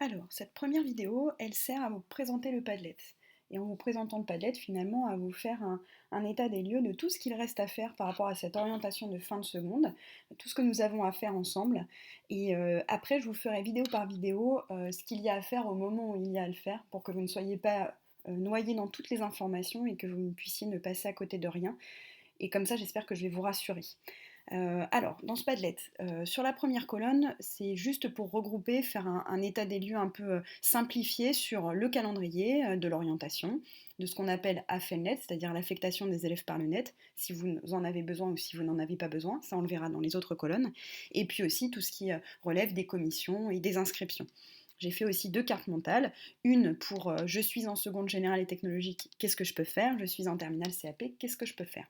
Alors, cette première vidéo, elle sert à vous présenter le Padlet. Et en vous présentant le Padlet, finalement, à vous faire un état des lieux de tout ce qu'il reste à faire par rapport à cette orientation de fin de seconde, tout ce que nous avons à faire ensemble. Et après, je vous ferai vidéo par vidéo ce qu'il y a à faire au moment où il y a à le faire pour que vous ne soyez pas noyé dans toutes les informations et que vous ne puissiez ne passer à côté de rien. Et comme ça, j'espère que je vais vous rassurer. Alors, dans ce Padlet, sur la première colonne, c'est juste pour regrouper, faire un état des lieux un peu simplifié sur le calendrier de l'orientation, de ce qu'on appelle AFELNet, c'est-à-dire l'affectation des élèves par le net, si vous en avez besoin ou si vous n'en avez pas besoin, ça on le verra dans les autres colonnes, et puis aussi tout ce qui relève des commissions et des inscriptions. J'ai fait aussi deux cartes mentales, une pour je suis en seconde générale et technologique, qu'est-ce que je peux faire, je suis en terminale CAP, qu'est-ce que je peux faire.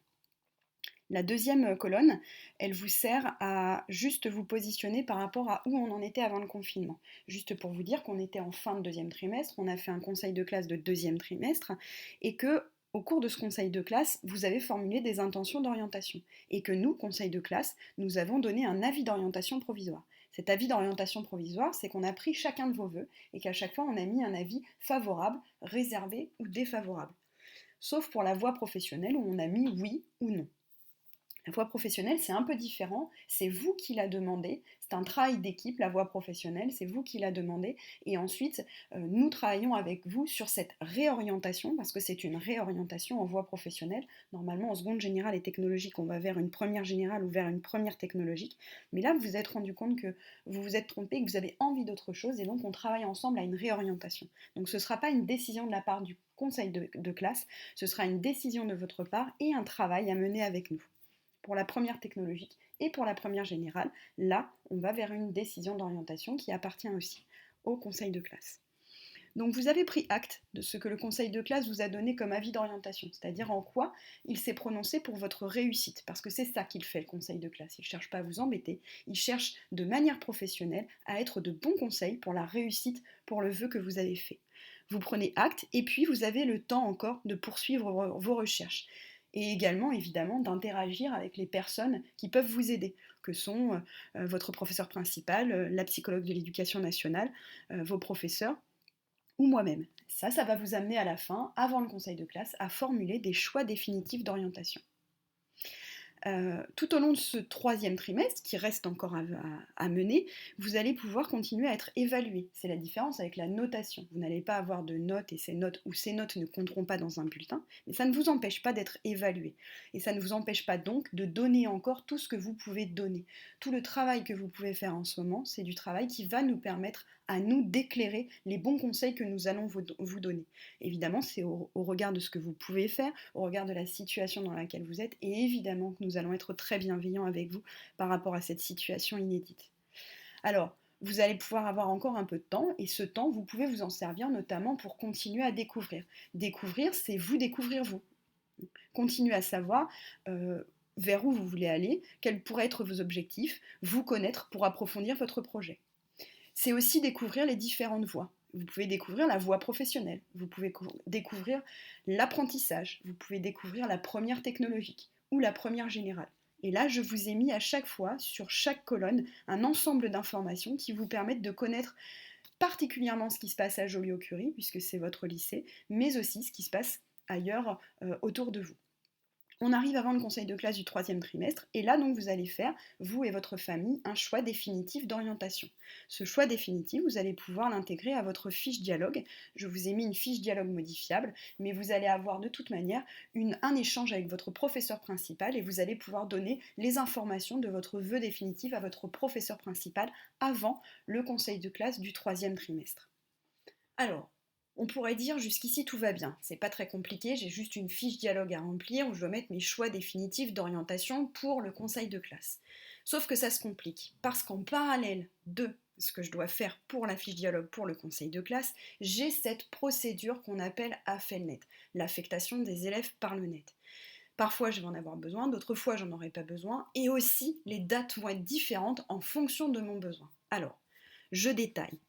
La deuxième colonne, elle vous sert à juste vous positionner par rapport à où on en était avant le confinement. Juste pour vous dire qu'on était en fin de deuxième trimestre, on a fait un conseil de classe de deuxième trimestre et que au cours de ce conseil de classe, vous avez formulé des intentions d'orientation et que nous, conseil de classe, nous avons donné un avis d'orientation provisoire. Cet avis d'orientation provisoire, c'est qu'on a pris chacun de vos vœux et qu'à chaque fois, on a mis un avis favorable, réservé ou défavorable. Sauf pour la voie professionnelle où on a mis oui ou non. La voie professionnelle, c'est un peu différent. C'est vous qui la demandez. C'est un travail d'équipe, la voie professionnelle. C'est vous qui la demandez. Et ensuite, nous travaillons avec vous sur cette réorientation, parce que c'est une réorientation en voie professionnelle. Normalement, en seconde générale et technologique, on va vers une première générale ou vers une première technologique. Mais là, vous vous êtes rendu compte que vous vous êtes trompé, que vous avez envie d'autre chose. Et donc, on travaille ensemble à une réorientation. Donc, ce ne sera pas une décision de la part du conseil de classe. Ce sera une décision de votre part et un travail à mener avec nous. Pour la première technologique et pour la première générale, là, on va vers une décision d'orientation qui appartient aussi au conseil de classe. Donc vous avez pris acte de ce que le conseil de classe vous a donné comme avis d'orientation, c'est-à-dire en quoi il s'est prononcé pour votre réussite, parce que c'est ça qu'il fait le conseil de classe. Il ne cherche pas à vous embêter, il cherche de manière professionnelle à être de bons conseils pour la réussite, pour le vœu que vous avez fait. Vous prenez acte et puis vous avez le temps encore de poursuivre vos recherches et également évidemment d'interagir avec les personnes qui peuvent vous aider, que sont votre professeur principal, la psychologue de l'éducation nationale, vos professeurs ou moi-même. Ça va vous amener à la fin, avant le conseil de classe, à formuler des choix définitifs d'orientation. Tout au long de ce troisième trimestre, qui reste encore à mener, vous allez pouvoir continuer à être évalué. C'est la différence avec la notation. Vous n'allez pas avoir de notes et ces notes ne compteront pas dans un bulletin, mais ça ne vous empêche pas d'être évalué. Et ça ne vous empêche pas donc de donner encore tout ce que vous pouvez donner. Tout le travail que vous pouvez faire en ce moment, c'est du travail qui va nous permettre à nous d'éclairer les bons conseils que nous allons vous donner. Évidemment, c'est au regard de ce que vous pouvez faire, au regard de la situation dans laquelle vous êtes, et évidemment que nous allons être très bienveillants avec vous par rapport à cette situation inédite. Alors, vous allez pouvoir avoir encore un peu de temps, et ce temps, vous pouvez vous en servir notamment pour continuer à découvrir. Découvrir, c'est vous découvrir vous. Continuer à savoir vers où vous voulez aller, quels pourraient être vos objectifs, vous connaître pour approfondir votre projet. C'est aussi découvrir les différentes voies. Vous pouvez découvrir la voie professionnelle, vous pouvez découvrir l'apprentissage, vous pouvez découvrir la première technologique ou la première générale. Et là, je vous ai mis à chaque fois, sur chaque colonne, un ensemble d'informations qui vous permettent de connaître particulièrement ce qui se passe à Joliot-Curie, puisque c'est votre lycée, mais aussi ce qui se passe ailleurs autour de vous. On arrive avant le conseil de classe du troisième trimestre et là donc vous allez faire, vous et votre famille, un choix définitif d'orientation. Ce choix définitif, vous allez pouvoir l'intégrer à votre fiche dialogue. Je vous ai mis une fiche dialogue modifiable, mais vous allez avoir de toute manière un échange avec votre professeur principal et vous allez pouvoir donner les informations de votre vœu définitif à votre professeur principal avant le conseil de classe du troisième trimestre. Alors, on pourrait dire jusqu'ici tout va bien, c'est pas très compliqué, j'ai juste une fiche dialogue à remplir où je dois mettre mes choix définitifs d'orientation pour le conseil de classe. Sauf que ça se complique, parce qu'en parallèle de ce que je dois faire pour la fiche dialogue pour le conseil de classe, j'ai cette procédure qu'on appelle AFELNet, l'affectation des élèves par le net. Parfois je vais en avoir besoin, d'autres fois j'en aurai pas besoin, et aussi les dates vont être différentes en fonction de mon besoin. Alors, je détaille.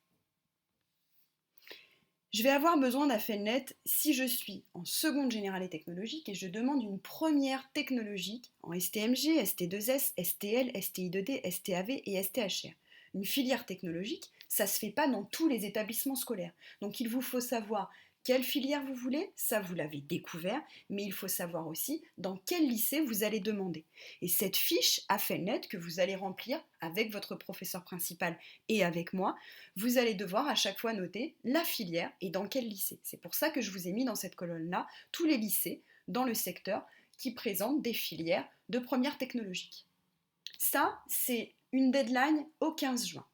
Je vais avoir besoin d'AFELNet si je suis en seconde générale et technologique et je demande une première technologique en STMG, ST2S, STL, STI2D, STAV et STHR. Une filière technologique, ça ne se fait pas dans tous les établissements scolaires. Donc il vous faut savoir quelle filière vous voulez, ça vous l'avez découvert, mais il faut savoir aussi dans quel lycée vous allez demander. Et cette fiche AFELNET que vous allez remplir avec votre professeur principal et avec moi, vous allez devoir à chaque fois noter la filière et dans quel lycée. C'est pour ça que je vous ai mis dans cette colonne-là tous les lycées dans le secteur qui présentent des filières de première technologique. Ça, c'est une deadline au 15 juin.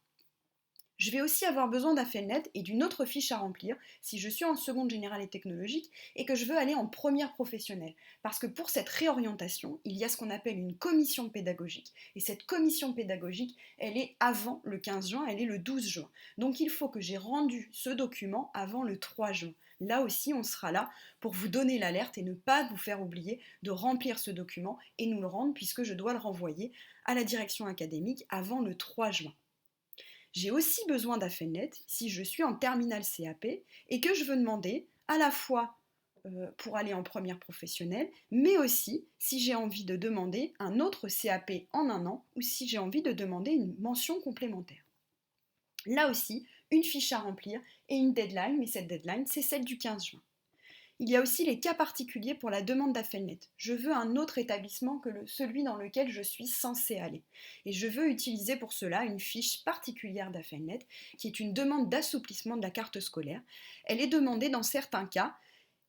Je vais aussi avoir besoin d'AFELNET et d'une autre fiche à remplir si je suis en seconde générale et technologique et que je veux aller en première professionnelle. Parce que pour cette réorientation, il y a ce qu'on appelle une commission pédagogique. Et cette commission pédagogique, elle est avant le 15 juin, elle est le 12 juin. Donc il faut que j'ai rendu ce document avant le 3 juin. Là aussi, on sera là pour vous donner l'alerte et ne pas vous faire oublier de remplir ce document et nous le rendre puisque je dois le renvoyer à la direction académique avant le 3 juin. J'ai aussi besoin d'AFELNET si je suis en terminale CAP et que je veux demander à la fois pour aller en première professionnelle, mais aussi si j'ai envie de demander un autre CAP en un an ou si j'ai envie de demander une mention complémentaire. Là aussi, une fiche à remplir et une deadline, mais cette deadline, c'est celle du 15 juin. Il y a aussi les cas particuliers pour la demande d'AFELNET. Je veux un autre établissement que celui dans lequel je suis censée aller. Et je veux utiliser pour cela une fiche particulière d'AFELNET, qui est une demande d'assouplissement de la carte scolaire. Elle est demandée dans certains cas.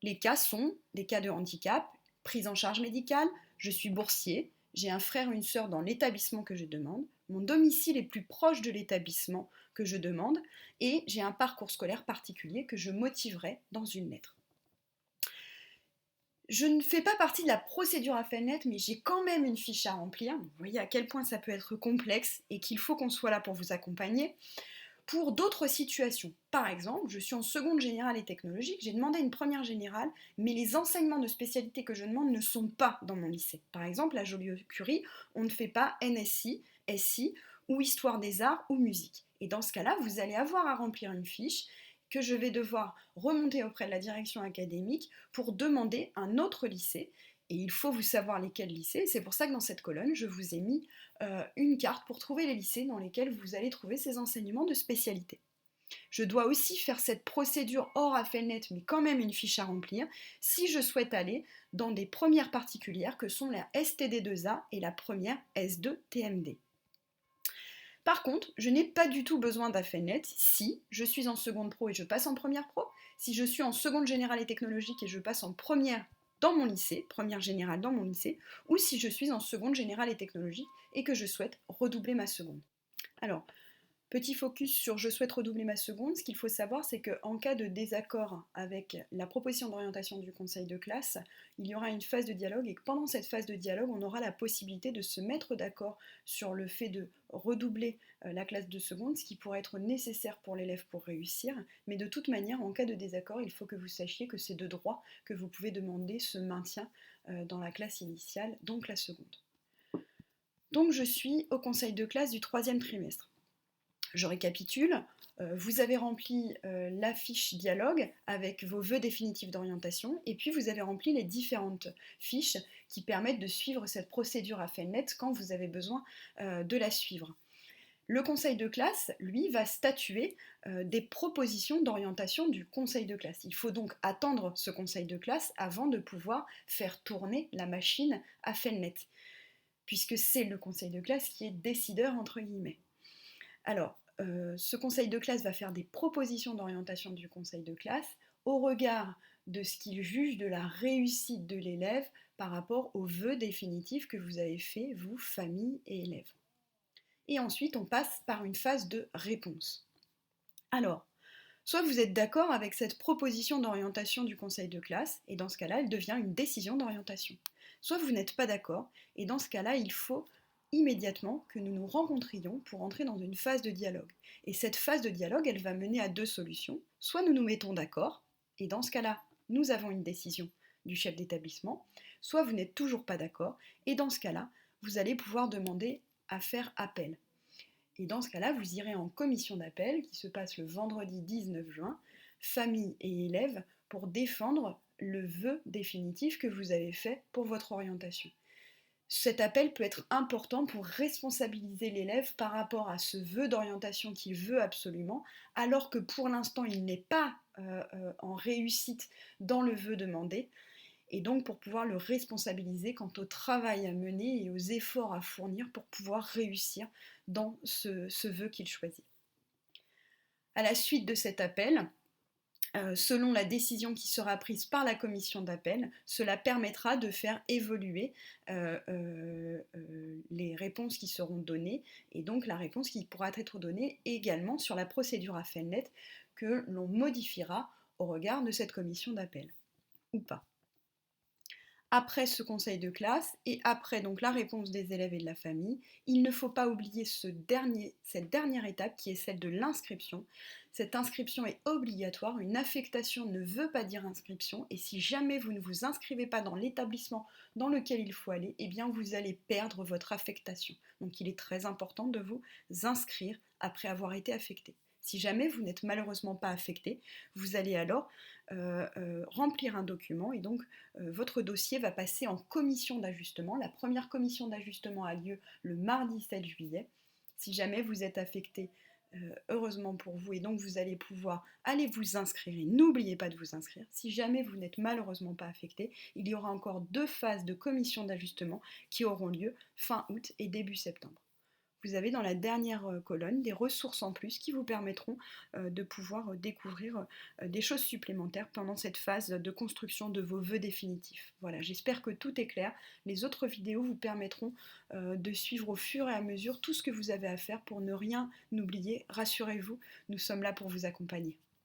Les cas sont des cas de handicap, prise en charge médicale, je suis boursier, j'ai un frère ou une sœur dans l'établissement que je demande, mon domicile est plus proche de l'établissement que je demande, et j'ai un parcours scolaire particulier que je motiverai dans une lettre. Je ne fais pas partie de la procédure AFELNET, mais j'ai quand même une fiche à remplir. Vous voyez à quel point ça peut être complexe et qu'il faut qu'on soit là pour vous accompagner. Pour d'autres situations, par exemple, je suis en seconde générale et technologique, j'ai demandé une première générale, mais les enseignements de spécialité que je demande ne sont pas dans mon lycée. Par exemple, à Joliot-Curie, on ne fait pas NSI, SI, ou Histoire des arts, ou musique. Et dans ce cas-là, vous allez avoir à remplir une fiche que je vais devoir remonter auprès de la direction académique pour demander un autre lycée. Et il faut vous savoir lesquels lycées. C'est pour ça que dans cette colonne, je vous ai mis une carte pour trouver les lycées dans lesquels vous allez trouver ces enseignements de spécialité. Je dois aussi faire cette procédure hors AFELNET, mais quand même une fiche à remplir, si je souhaite aller dans des premières particulières que sont la STD2A et la première S2TMD. Par contre, je n'ai pas du tout besoin d'AFELNET si je suis en seconde pro et je passe en première pro, si je suis en seconde générale et technologique et je passe en première dans mon lycée, première générale dans mon lycée, ou si je suis en seconde générale et technologique et que je souhaite redoubler ma seconde. Alors, petit focus sur je souhaite redoubler ma seconde. Ce qu'il faut savoir, c'est qu'en cas de désaccord avec la proposition d'orientation du conseil de classe, il y aura une phase de dialogue et que pendant cette phase de dialogue, on aura la possibilité de se mettre d'accord sur le fait de redoubler la classe de seconde, ce qui pourrait être nécessaire pour l'élève pour réussir. Mais de toute manière, en cas de désaccord, il faut que vous sachiez que c'est de droit que vous pouvez demander ce maintien dans la classe initiale, donc la seconde. Donc je suis au conseil de classe du troisième trimestre. Je récapitule, vous avez rempli la fiche dialogue avec vos vœux définitifs d'orientation et puis vous avez rempli les différentes fiches qui permettent de suivre cette procédure AFELNET quand vous avez besoin de la suivre. Le conseil de classe, lui, va statuer des propositions d'orientation du conseil de classe. Il faut donc attendre ce conseil de classe avant de pouvoir faire tourner la machine AFELNET, puisque c'est le conseil de classe qui est décideur entre guillemets. Alors, ce conseil de classe va faire des propositions d'orientation du conseil de classe au regard de ce qu'il juge de la réussite de l'élève par rapport aux vœux définitifs que vous avez faits, vous, famille et élèves. Et ensuite, on passe par une phase de réponse. Alors, soit vous êtes d'accord avec cette proposition d'orientation du conseil de classe, et dans ce cas-là, elle devient une décision d'orientation. Soit vous n'êtes pas d'accord, et dans ce cas-là, il faut immédiatement que nous nous rencontrions pour entrer dans une phase de dialogue. Et cette phase de dialogue, elle va mener à deux solutions. Soit nous nous mettons d'accord, et dans ce cas-là, nous avons une décision du chef d'établissement, soit vous n'êtes toujours pas d'accord, et dans ce cas-là, vous allez pouvoir demander à faire appel. Et dans ce cas-là, vous irez en commission d'appel qui se passe le vendredi 19 juin, famille et élèves, pour défendre le vœu définitif que vous avez fait pour votre orientation. Cet appel peut être important pour responsabiliser l'élève par rapport à ce vœu d'orientation qu'il veut absolument, alors que pour l'instant il n'est pas en réussite dans le vœu demandé, et donc pour pouvoir le responsabiliser quant au travail à mener et aux efforts à fournir pour pouvoir réussir dans ce vœu qu'il choisit. À la suite de cet appel, selon la décision qui sera prise par la commission d'appel, cela permettra de faire évoluer les réponses qui seront données et donc la réponse qui pourra être donnée également sur la procédure AFELNet que l'on modifiera au regard de cette commission d'appel ou pas. Après ce conseil de classe et après donc la réponse des élèves et de la famille, il ne faut pas oublier cette dernière étape qui est celle de l'inscription. Cette inscription est obligatoire, une affectation ne veut pas dire inscription et si jamais vous ne vous inscrivez pas dans l'établissement dans lequel il faut aller, eh bien vous allez perdre votre affectation. Donc il est très important de vous inscrire après avoir été affecté. Si jamais vous n'êtes malheureusement pas affecté, vous allez alors remplir un document et donc votre dossier va passer en commission d'ajustement. La première commission d'ajustement a lieu le mardi 7 juillet. Si jamais vous êtes affecté, heureusement pour vous, et donc vous allez pouvoir aller vous inscrire et n'oubliez pas de vous inscrire. Si jamais vous n'êtes malheureusement pas affecté, il y aura encore 2 phases de commission d'ajustement qui auront lieu fin août et début septembre. Vous avez dans la dernière colonne des ressources en plus qui vous permettront de pouvoir découvrir des choses supplémentaires pendant cette phase de construction de vos vœux définitifs. Voilà, j'espère que tout est clair. Les autres vidéos vous permettront de suivre au fur et à mesure tout ce que vous avez à faire pour ne rien oublier. Rassurez-vous, nous sommes là pour vous accompagner.